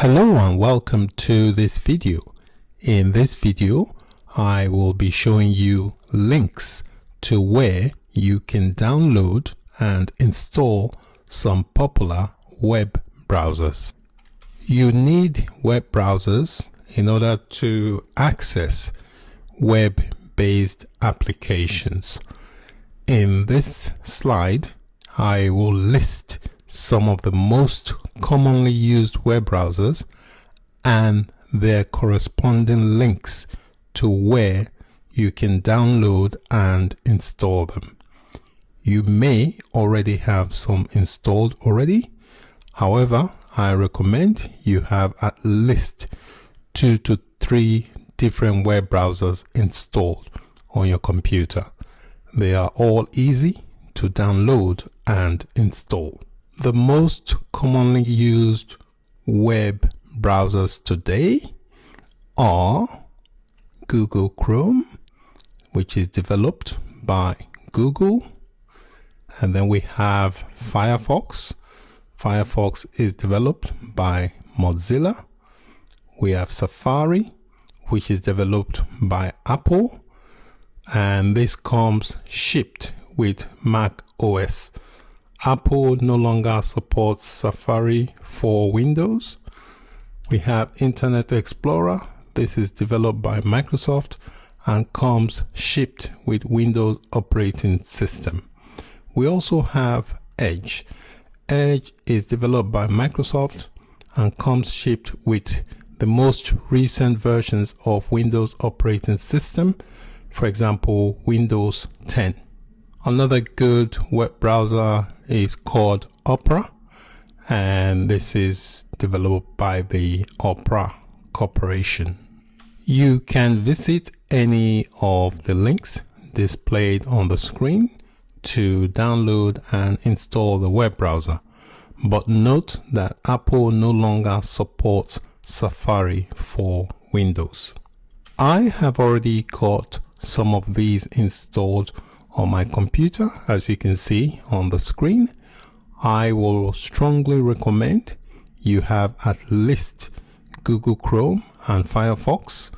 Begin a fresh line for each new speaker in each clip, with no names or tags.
Hello and welcome to this video. In this video, I will be showing you links to where you can download and install some popular web browsers. You need web browsers in order to access web-based applications. In this slide, I will list some of the most commonly used web browsers and their corresponding links to where you can download and install them. You may already have some installed already. However, I recommend you have at least 2 to 3 different web browsers installed on your computer. They are all easy to download and install. The most commonly used web browsers today are Google Chrome, which is developed by Google, and then we have Firefox. Firefox is developed by Mozilla. We have Safari, which is developed by Apple, and this comes shipped with Mac OS. Apple no longer supports Safari for Windows. We have Internet Explorer. This is developed by Microsoft and comes shipped with Windows operating system. We also have Edge. Edge is developed by Microsoft and comes shipped with the most recent versions of Windows operating system, for example, Windows 10. Another good web browser is called Opera, and this is developed by the Opera Corporation. You can visit any of the links displayed on the screen to download and install the web browser, but note that Apple no longer supports Safari for Windows. I have already got some of these installed on my computer, as you can see on the screen. I will strongly recommend you have at least Google Chrome and Firefox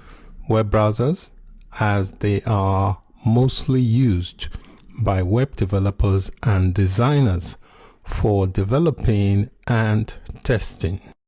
web browsers, as they are mostly used by web developers and designers for developing and testing.